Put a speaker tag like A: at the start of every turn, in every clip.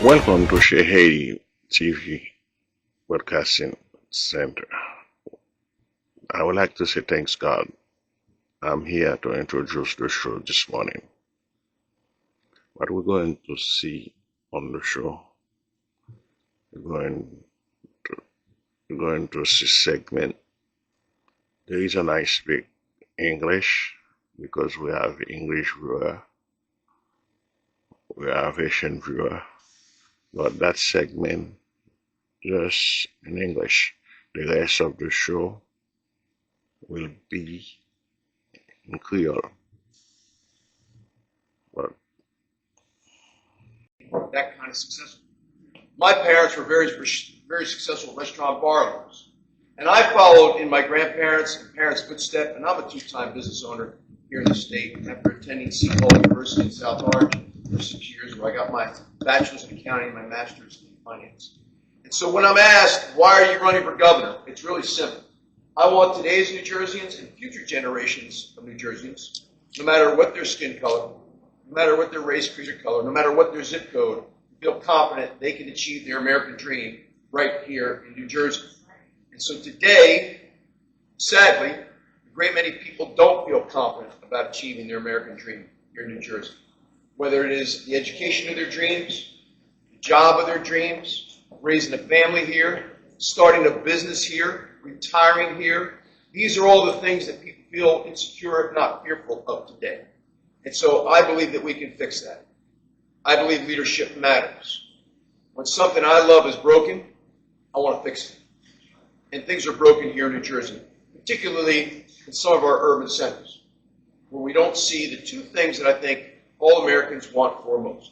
A: Welcome to Sha Haiti TV Broadcasting Center. I would like to say thanks God. I'm here to introduce the show this morning. What we're going to see on the show, we're going to see segment. The reason I speak English because we have English viewer, we have Asian viewer, but that segment just in English. The rest of the show will be in Creole. But
B: that kind of successful. My parents were very successful restaurant bar owners. And I followed in my grandparents' and parents' footsteps, and I'm a two-time business owner here in the state after attending Seton University in South Orange for 6 years, where I got my bachelor's in accounting and my master's in finance. And so when I'm asked, why are you running for governor? It's really simple. I want today's New Jerseyans and future generations of New Jerseyans, no matter what their skin color, no matter what their race, creed, or color, no matter what their zip code, feel confident they can achieve their American dream right here in New Jersey. And so today, sadly, a great many people don't feel confident about achieving their American dream here in New Jersey. Whether it is the education of their dreams, the job of their dreams, raising a family here, starting a business here, retiring here. These are all the things that people feel insecure, if not fearful of today. And so I believe that we can fix that. I believe leadership matters. When something I love is broken, I want to fix it. And things are broken here in New Jersey, particularly in some of our urban centers, where we don't see the two things that I think all Americans want foremost: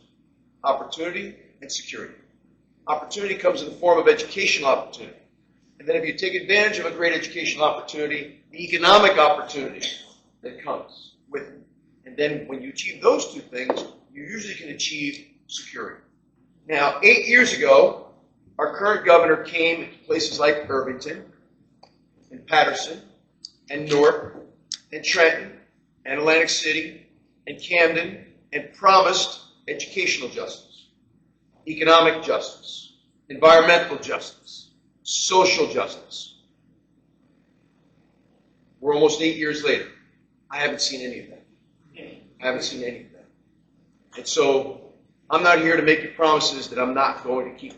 B: opportunity and security. Opportunity comes in the form of educational opportunity. And then if you take advantage of a great educational opportunity, the economic opportunity that comes with it. And then when you achieve those two things, you usually can achieve security. Now, 8 years ago, our current governor came to places like Irvington and Patterson and Newark and Trenton and Atlantic City and Camden and promised educational justice, economic justice, environmental justice, social justice. We're almost 8 years later. I haven't seen any of that. I haven't seen any of that. And so I'm not here to make you promises that I'm not going to keep.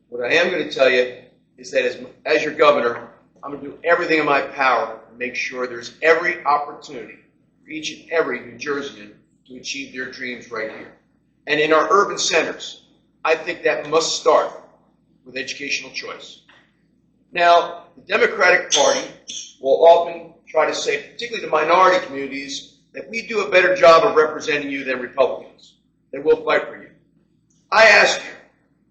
B: What I am going to tell you is that as your governor, I'm going to do everything in my power to make sure there's every opportunity for each and every New Jerseyan to achieve their dreams right here. And in our urban centers, I think that must start with educational choice. Now, the Democratic Party will often try to say, particularly to minority communities, that we do a better job of representing you than Republicans, that we'll fight for you. I ask you,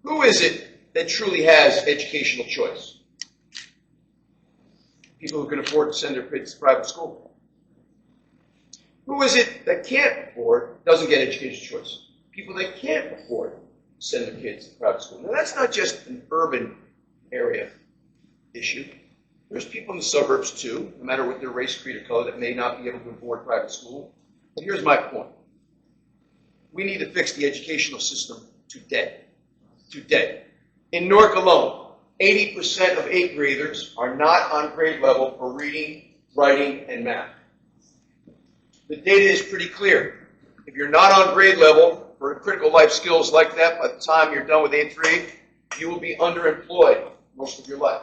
B: who is it that truly has educational choice? People who can afford to send their kids to private school. Who is it that can't afford, doesn't get educational choice? People that can't afford to send their kids to private school. Now, that's not just an urban area issue. There's people in the suburbs, too, no matter what their race, creed, or color, that may not be able to afford private school. But here's my point. We need to fix the educational system today. Today. In Newark alone, 80% of 8th graders are not on grade level for reading, writing, and math. The data is pretty clear. If you're not on grade level for critical life skills like that, by the time you're done with 8th grade, you will be underemployed most of your life.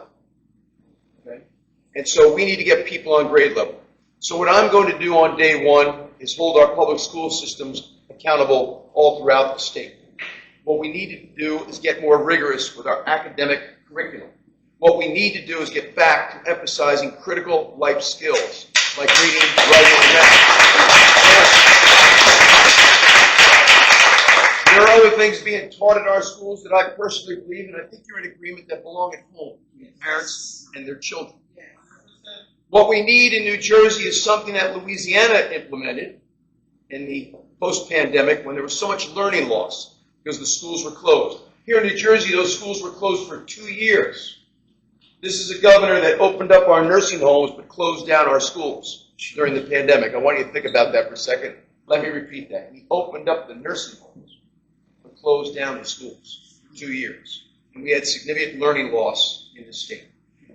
B: Okay? And so we need to get people on grade level. So what I'm going to do on day one is hold our public school systems accountable all throughout the state. What we need to do is get more rigorous with our academic curriculum. What we need to do is get back to emphasizing critical life skills like reading, writing, and math. There are other things being taught in our schools that I personally believe, and I think you're in agreement, that belong at home between parents and their children. What we need in New Jersey is something that Louisiana implemented in the post-pandemic when there was so much learning loss because the schools were closed. Here in New Jersey, those schools were closed for 2 years. This is a governor that opened up our nursing homes but closed down our schools during the pandemic. I want you to think about that for a second. Let me repeat that. He opened up the nursing homes but closed down the schools. 2 years. And we had significant learning loss in the state.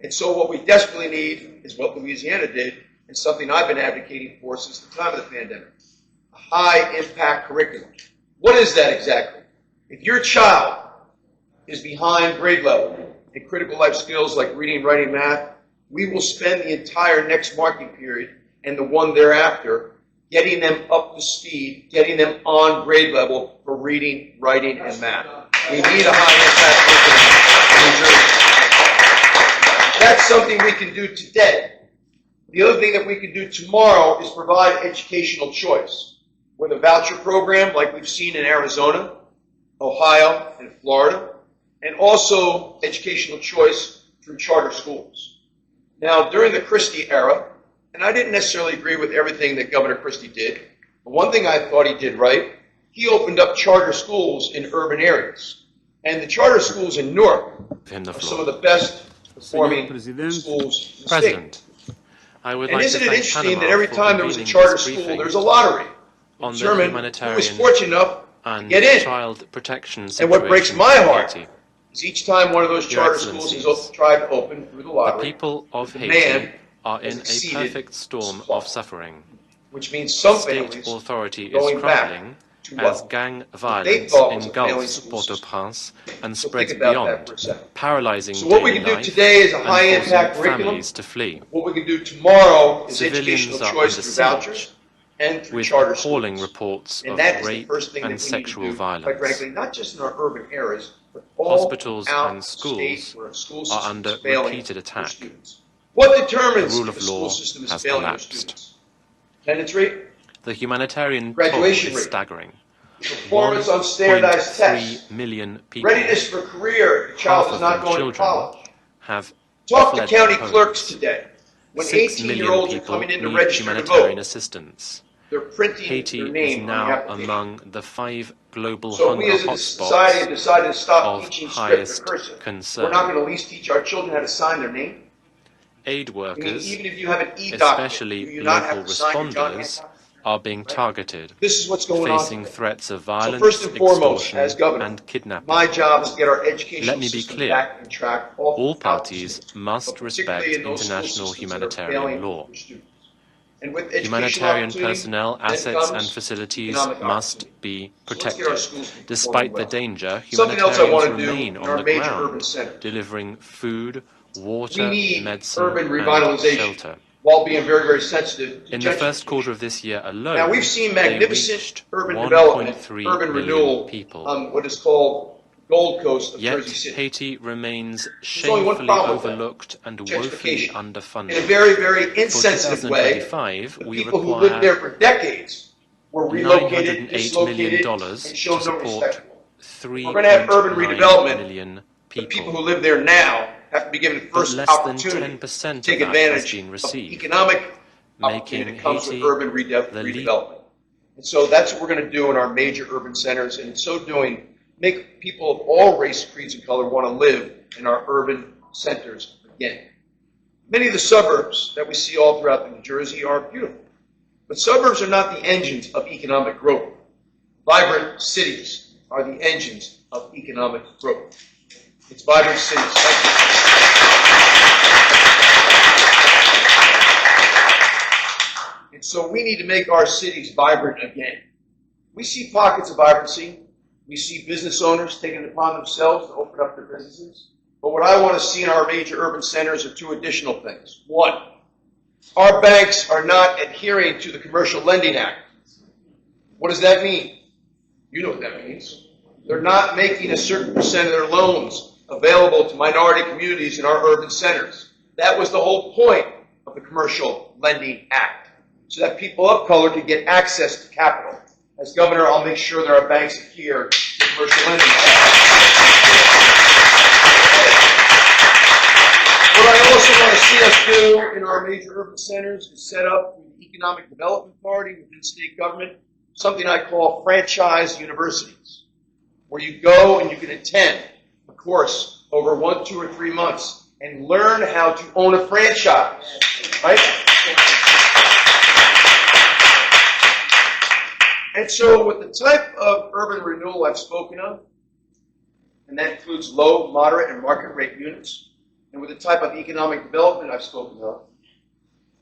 B: And so what we desperately need is what Louisiana did, and something I've been advocating for since the time of the pandemic, a high-impact curriculum. What is that exactly? If your child is behind grade level in critical life skills like reading, writing, math, we will spend the entire next marking period and the one thereafter getting them up to speed, getting them on grade level for reading, writing, and math. We need a high-impact curriculum in New Jersey. That's something we can do today. The other thing that we can do tomorrow is provide educational choice with a voucher program like we've seen in Arizona, Ohio, and Florida, and also educational choice through charter schools. Now, during the Christie era, and I didn't necessarily agree with everything that Governor Christie did, but one thing I thought he did right, he opened up charter schools in urban areas. And the charter schools in Newark are some of the best performing schools in the state.
C: I would
B: And
C: like
B: isn't
C: to
B: it
C: thank
B: interesting
C: Panama
B: that every
C: for
B: time there was a
C: convening
B: charter
C: this
B: school,
C: briefing
B: there's a lottery to
C: on the
B: determine who was
C: humanitarian
B: fortunate enough to
C: and
B: get in.
C: child protection
B: And
C: situation
B: what breaks my
C: in
B: heart
C: Haiti.
B: is each time one of those
C: Your
B: charter schools
C: Excellencies,
B: is tried to open through the
C: The
B: lottery,
C: people of
B: the
C: Haiti
B: demand
C: are
B: has
C: in a
B: exceeded
C: perfect storm
B: supply,
C: of suffering.
B: which means some
C: State
B: families
C: authority is
B: going back
C: crumbling
B: to
C: as
B: what
C: gang
B: they
C: violence
B: thought was a failing
C: engulfs
B: school system.
C: Port-au-Prince and
B: So
C: spreads
B: think about that for a
C: beyond,
B: second.
C: paralyzing
B: So what we
C: daily
B: can do
C: life
B: today is a
C: and
B: high-impact
C: forcing
B: curriculum.
C: families to flee.
B: What we can do tomorrow is
C: Civilians
B: educational
C: are
B: choice
C: under
B: through
C: siege,
B: vouchers and through
C: with
B: charter
C: appalling
B: schools.
C: reports
B: And
C: of
B: that is the
C: rape
B: first thing that we
C: and
B: need to
C: sexual
B: do, quite
C: violence.
B: frankly, not just in our urban areas, but all
C: Hospitals
B: out
C: and
B: state
C: schools
B: where a school
C: are
B: system
C: under
B: is failing
C: repeated
B: their
C: attack.
B: students. What
C: The
B: determines
C: rule
B: if a
C: of
B: school
C: law
B: system is
C: has
B: failing their
C: collapsed.
B: students? Attendance rate,
C: The humanitarian toll
B: graduation
C: is
B: rate,
C: staggering.
B: performance on standardized tests,
C: 1.3 million people,
B: readiness for career if a
C: half
B: child is
C: of
B: not
C: them
B: going to
C: children,
B: college.
C: have
B: Talk to
C: fled
B: county
C: their
B: clerks
C: homes.
B: today. When
C: 6 million
B: 18-year-olds are
C: people
B: coming in to
C: need
B: register to
C: humanitarian
B: vote,
C: assistance.
B: they're printing
C: Haiti
B: their
C: is
B: name on the
C: now
B: application.
C: among the 5 global
B: So if we
C: hunger
B: as a society have
C: hotspots
B: decided to stop
C: of
B: teaching script or
C: highest
B: cursive, we're
C: concern.
B: not going to at least teach our children how to sign their name.
C: Aid
B: I mean,
C: workers,
B: even if you have an e-document,
C: especially
B: do you not
C: local
B: have to sign your John
C: responders,
B: Hancock?
C: are being
B: Right?
C: targeted,
B: This is what's going on
C: facing
B: today.
C: threats of
B: So
C: violence,
B: first and foremost, as
C: extortion,
B: governor,
C: and kidnapping.
B: my job is to get our educational
C: Let me be
B: system
C: clear.
B: back in track all
C: All
B: throughout the
C: parties
B: state,
C: must
B: but particularly
C: respect
B: in those school
C: international
B: systems that are
C: humanitarian
B: failing
C: law.
B: their students. And with educational
C: Humanitarian
B: opportunity,
C: personnel,
B: then
C: assets, and
B: comes
C: facilities
B: economic
C: must
B: opportunity.
C: be
B: So let's get our
C: protected.
B: schools performing
C: Despite the
B: well.
C: danger,
B: Something else I
C: humanitarians
B: want to do
C: remain
B: in
C: on
B: our
C: the
B: major urban
C: ground,
B: centers.
C: delivering food,
B: We
C: water,
B: need
C: medicine,
B: urban
C: and
B: revitalization
C: shelter.
B: while being very, very sensitive to
C: In the first
B: gentrification.
C: quarter of this year alone,
B: Now, we've seen
C: they
B: magnificent
C: reached
B: urban development,
C: 1.3
B: urban
C: million
B: renewal
C: people.
B: on what is called Gold Coast of
C: Yet
B: Jersey City.
C: Haiti remains
B: There's only one
C: shamefully
B: problem with that.
C: overlooked and woefully
B: Gentrification. In a
C: underfunded.
B: very, very
C: For
B: insensitive way,
C: 2025,
B: the
C: we
B: people who lived there
C: require
B: for decades were relocated,
C: $908 million
B: dislocated, and shown
C: to
B: no
C: support
B: respect. If we're going to have urban
C: 3.9
B: redevelopment,
C: million
B: the people who
C: people.
B: live there now have to be given the
C: But
B: first
C: less than
B: opportunity
C: 10%
B: to take
C: of that has
B: advantage
C: been
B: of the
C: received,
B: economic opportunity
C: making
B: that comes with
C: Haiti
B: urban
C: the
B: redevelopment. And so that's what we're going to do in our major urban centers, and in so doing, make people of all race, creeds, and color want to live in our urban centers again. Many of the suburbs that we see all throughout New Jersey are beautiful, but suburbs are not the engines of economic growth. Vibrant cities are the engines of economic growth. It's vibrant cities. Thank you. And so we need to make our cities vibrant again. We see pockets of vibrancy. We see business owners taking it upon themselves to open up their businesses. But what I want to see in our major urban centers are 2 additional things. 1, our banks are not adhering to the Commercial Lending Act. What does that mean? You know what that means. They're not making a certain percent of their loans available to minority communities in our urban centers. That was the whole point of the Commercial Lending Act, so that people of color could get access to capital. As governor, I'll make sure that our banks adhere to the Commercial Lending Act. What I also want to see us do in our major urban centers is set up an economic development authority within state government, something I call franchise universities, where you go and you can attend a course over 1, 2, or 3 months and learn how to own a franchise, right? And so with the type of urban renewal I've spoken of, and that includes low, moderate, and market rate units, and with the type of economic development I've spoken of,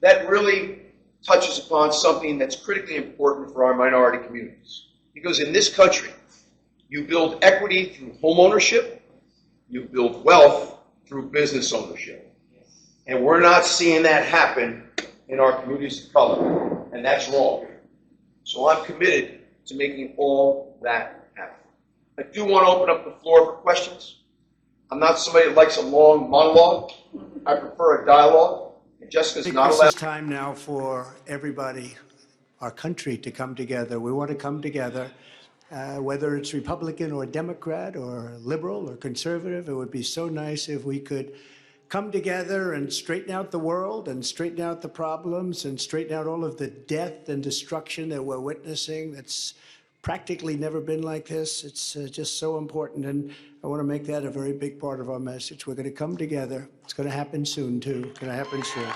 B: that really touches upon something that's critically important for our minority communities. Because in this country, you build equity through home ownership, you build wealth through business ownership. And we're not seeing that happen in our communities of color, and that's wrong. So I'm committed to making all that happen. I do want to open up the floor for questions. I'm not somebody that likes a long monologue. I prefer a dialogue. And Jessica's not allowed.
D: This is time now for everybody, our country, to come together. We want to come together, whether it's Republican or Democrat or liberal or conservative. It would be so nice if we could come together and straighten out the world and straighten out the problems and straighten out all of the death and destruction that we're witnessing. That's practically never been like this. It's just so important, and I want to make that a very big part of our message. We're going to come together. It's going to happen soon, too. It's going to happen soon.